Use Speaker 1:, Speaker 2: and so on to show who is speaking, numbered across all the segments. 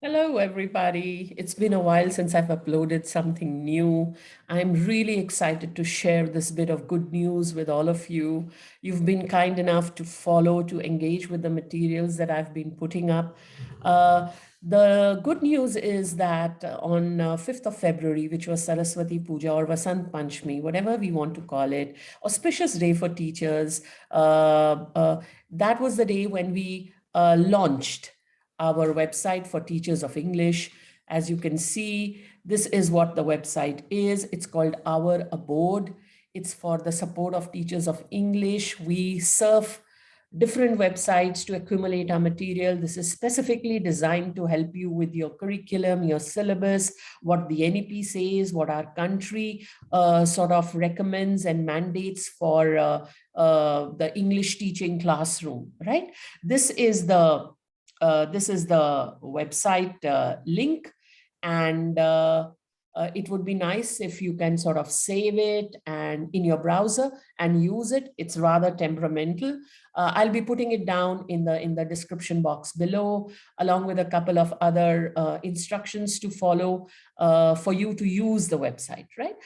Speaker 1: Hello, everybody. It's been a while since I've uploaded something new. I'm really excited to share this bit of good news with all of you. You've been kind enough to follow, to engage with the materials that I've been putting up. The good news is that on 5th of February, which was Saraswati Puja or Vasant Panchami, whatever we want to call it, auspicious day for teachers, that was the day when we launched our website for teachers of English. As you can see, this is what the website is. It's called Our Abode. It's for the support of teachers of English. We serve different websites to accumulate our material. This is specifically designed to help you with your curriculum, your syllabus, what the NEP says, what our country sort of recommends and mandates for the English teaching classroom, right? This is the website link, and it would be nice if you can sort of save it and in your browser and use it. It's rather temperamental. I'll be putting it down in the description box below, along with a couple of other instructions to follow for you to use the website, right?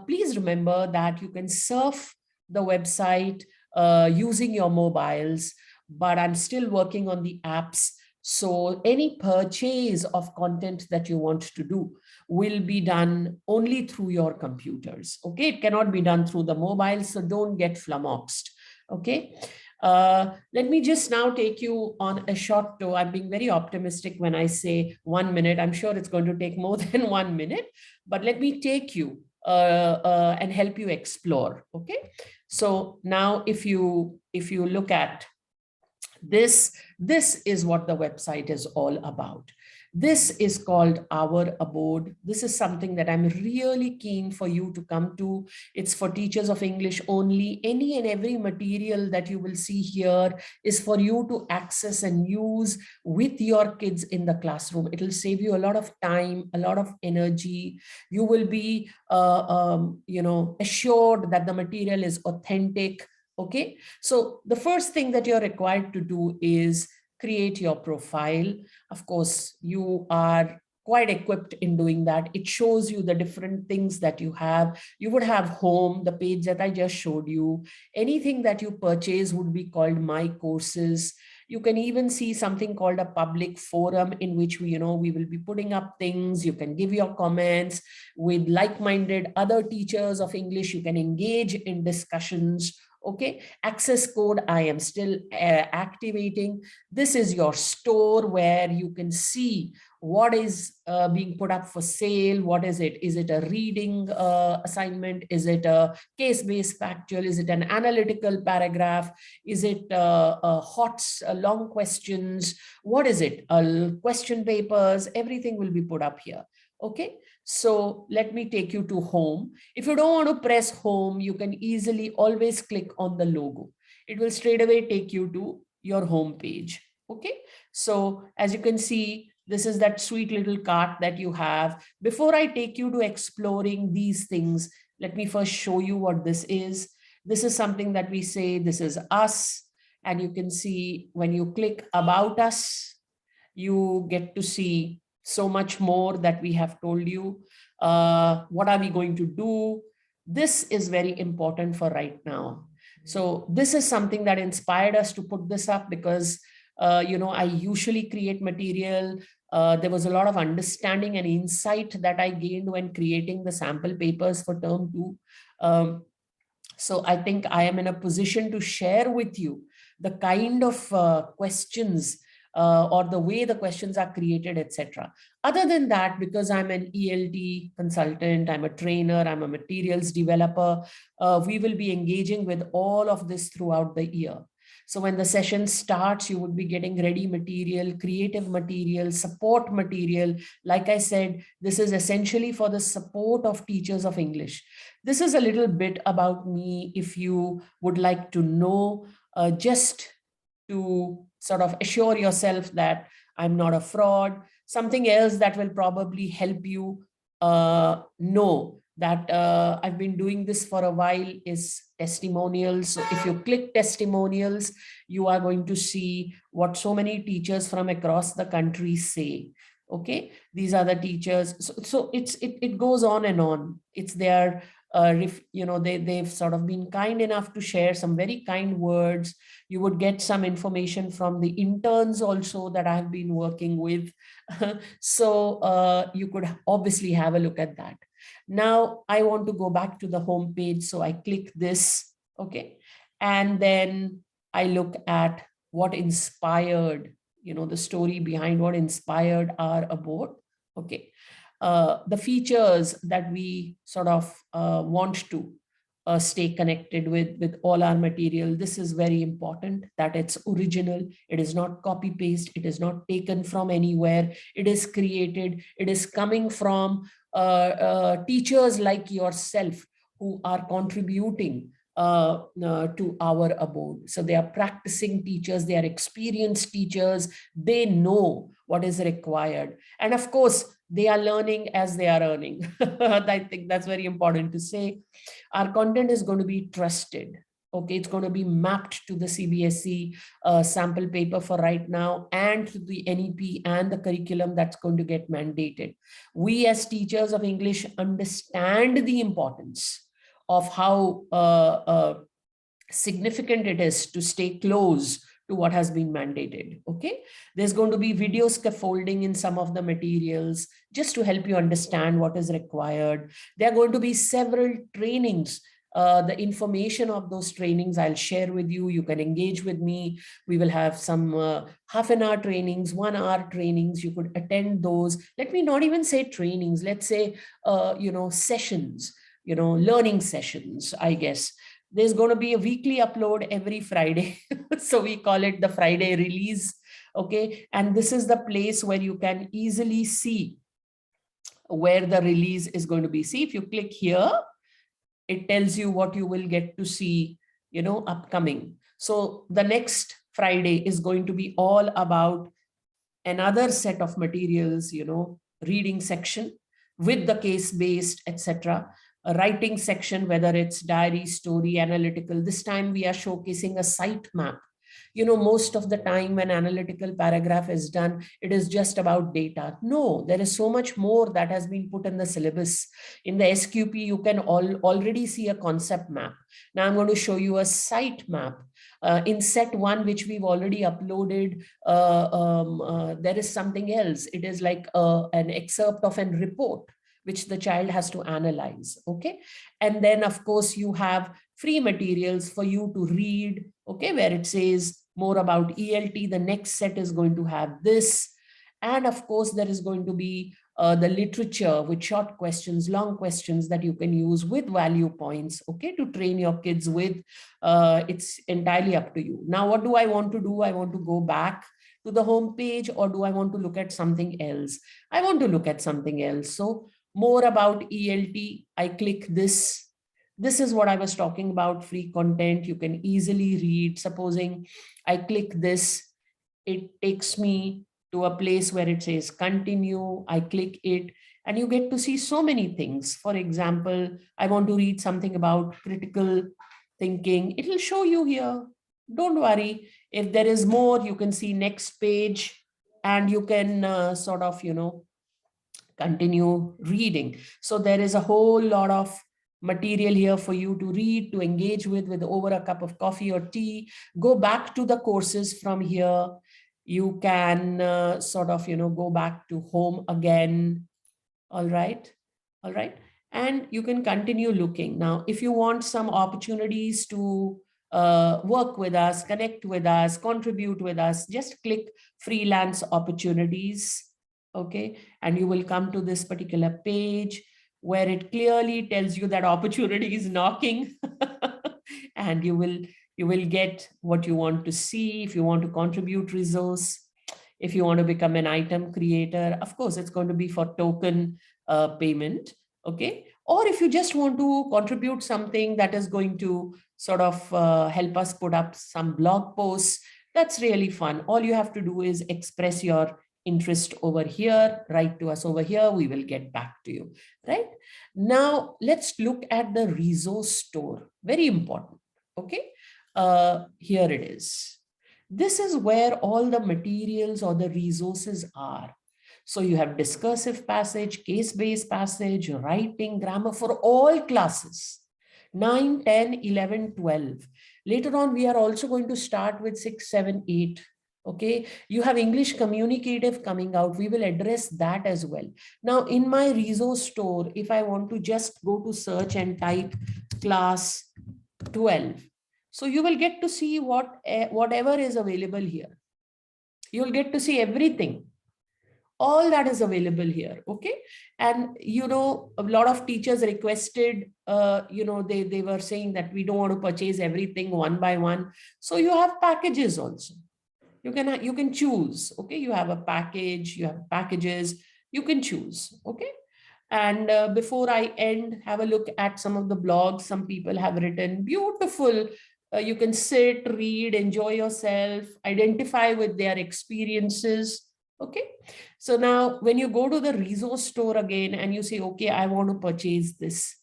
Speaker 1: Please remember that you can surf the website using your mobiles, but I'm still working on the apps. So any purchase of content that you want to do will be done only through your computers. Okay, it cannot be done through the mobile, so don't get flummoxed. Okay. Let me just now take you on a short tour. I'm being very optimistic when I say 1 minute. I'm sure it's going to take more than 1 minute, but let me take you and help you explore. Okay. So now if you look at this is what the website is all about. This is called Our Abode. This is something that I'm really keen for you to come to. It's for teachers of English only. Any and every material that you will see here is for you to access and use with your kids in the classroom. It'll save you a lot of time, a lot of energy. You will be assured that the material is authentic. Okay, so the first thing that you're required to do is create your profile. Of course, you are quite equipped in doing that. It shows you the different things that you have. You would have home, the page that I just showed you. Anything that you purchase would be called My Courses. You can even see something called a public forum in which we will be putting up things. You can give your comments with like-minded other teachers of English. You can engage in discussions. Okay, access code I am still activating. This is your store where you can see what is being put up for sale. What is it? Is it a reading assignment? Is it a case-based factual? Is it an analytical paragraph? Is it long questions? What is it? Question papers? Everything will be put up here. Okay, so let me take you to home. If you don't want to press home, you can easily always click on the logo. It will straight away take you to your home page. Okay, so as you can see, this is that sweet little cart that you have. Before I take you to exploring these things, let me first show you what this is. This is something that we say, this is us. And you can see when you click about us, you get to see so much more that we have told you. What are we going to do? This is very important for right now. So this is something that inspired us to put this up because, I usually create material. There was a lot of understanding and insight that I gained when creating the sample papers for term 2. So I think I am in a position to share with you the kind of questions or the way the questions are created, etc. Other than that, because I'm an ELT consultant, I'm a trainer, I'm a materials developer, we will be engaging with all of this throughout the year. So when the session starts, you would be getting ready material, creative material, support material. Like I said, this is essentially for the support of teachers of English. This is a little bit about me. If you would like to know, just to sort of assure yourself that I'm not a fraud. Something else that will probably help you know that I've been doing this for a while is testimonials. So if you click testimonials, you are going to see what so many teachers from across the country say. Okay, these are the teachers. So it goes on and on. It's their they've sort of been kind enough to share some very kind words. You would get some information from the interns also that I have been working with. So you could obviously have a look at that. Now I want to go back to the home page, so I click this. Okay, and then I look at what inspired, the story behind what inspired our abode. Okay, the features that we sort of want to stay connected with all our material. This is very important, that it's original. It is not copy paste. It is not taken from anywhere. It is created. It is coming from teachers like yourself who are contributing to our abode. So they are practicing teachers, they are experienced teachers, they know what is required. And of course, they are learning as they are earning. I think that's very important to say. Our content is going to be trusted. Okay, it's going to be mapped to the CBSE sample paper for right now, and to the NEP and the curriculum that's going to get mandated. We as teachers of English understand the importance of how significant it is to stay close to what has been mandated. Okay, there's going to be video scaffolding in some of the materials just to help you understand what is required. There are going to be several trainings. The information of those trainings I'll share with you. You can engage with me. We will have some half an hour trainings, 1 hour trainings. You could attend those. Let me not even say trainings. Let's say, sessions, learning sessions, I guess. There's going to be a weekly upload every Friday. So we call it the Friday release. Okay. And this is the place where you can easily see where the release is going to be. See, if you click here, it tells you what you will get to see, upcoming. So the next Friday is going to be all about another set of materials, reading section with the case-based, etc. A writing section, whether it's diary, story, analytical. This time we are showcasing a site map. Most of the time when analytical paragraph is done, it is just about data. No, there is so much more that has been put in the syllabus. In the SQP, you can already see a concept map. Now I'm going to show you a site map. In set 1, which we've already uploaded, there is something else. It is like an excerpt of a report which the child has to analyze. Okay. And then of course you have free materials for you to read. Okay. Where it says more about ELT, the next set is going to have this. And of course there is going to be the literature with short questions, long questions that you can use with value points, okay, to train your kids with. It's entirely up to you. Now, what do I want to do? I want to go back to the home page, or do I want to look at something else? I want to look at something else. So more about ELT, I click this. This is what I was talking about, free content. You can easily read. Supposing I click this, it takes me to a place where it says continue. I click it and you get to see so many things. For example, I want to read something about critical thinking. It will show you here. Don't worry. If there is more, you can see next page and you can sort of, continue reading. So there is a whole lot of material here for you to read, to engage with over a cup of coffee or tea. Go back to the courses from here. You can sort of, go back to home again. All right. All right. And you can continue looking. Now, if you want some opportunities to work with us, connect with us, contribute with us, just click freelance opportunities. Okay. And you will come to this particular page where it clearly tells you that opportunity is knocking. And you will get what you want to see. If you want to contribute resource, if you want to become an item creator, of course, it's going to be for token payment. Okay. Or if you just want to contribute something that is going to sort of help us put up some blog posts, that's really fun. All you have to do is express your interest over here, write to us over here, we will get back to you, right? Now, let's look at the resource store. Very important, okay? Here it is. This is where all the materials or the resources are. So you have discursive passage, case-based passage, writing, grammar for all classes, 9, 10, 11, 12. Later on, we are also going to start with 6, 7, 8. Okay, you have English communicative coming out. We will address that as well. Now, in my resource store, if I want to just go to search and type class 12, so you will get to see whatever is available here. You will get to see everything. All that is available here. Okay. And, a lot of teachers requested, they were saying that we don't want to purchase everything one by one. So you have packages also. You can choose. Okay. You have a package, you have packages, you can choose. Okay. And before I end, have a look at some of the blogs. Some people have written beautiful. You can sit, read, enjoy yourself, identify with their experiences. Okay. So now when you go to the resource store again and you say, okay, I want to purchase this,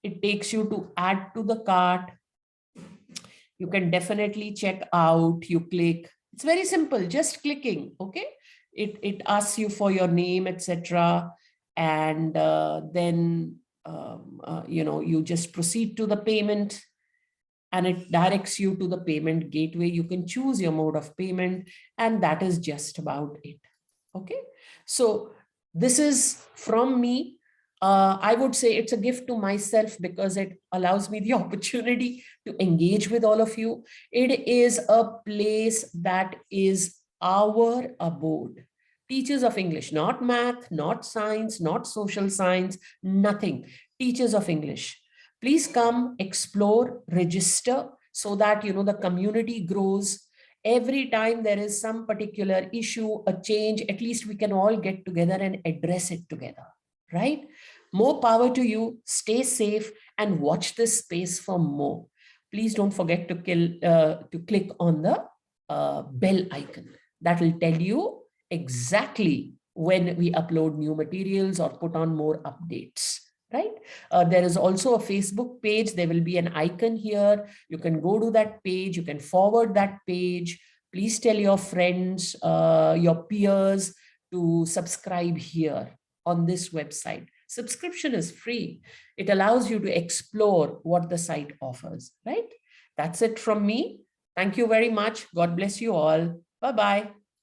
Speaker 1: it takes you to add to the cart. You can definitely check out, you click. It's very simple, just clicking. Okay. It asks you for your name, etc. And then, you just proceed to the payment and it directs you to the payment gateway. You can choose your mode of payment and that is just about it. Okay. So this is from me. I would say it's a gift to myself because it allows me the opportunity to engage with all of you. It is a place that is our abode. Teachers of English, not math, not science, not social science, nothing. Teachers of English. Please come, explore, register so that, the community grows. Every time there is some particular issue, a change, at least we can all get together and address it together, right? More power to you. Stay safe and watch this space for more. Please don't forget to click on the bell icon. That will tell you exactly when we upload new materials or put on more updates. Right? There is also a Facebook page. There will be an icon here. You can go to that page. You can forward that page. Please tell your friends, your peers to subscribe here on this website. Subscription is free. It allows you to explore what the site offers, right? That's it from me. Thank you very much. God bless you all. Bye-bye.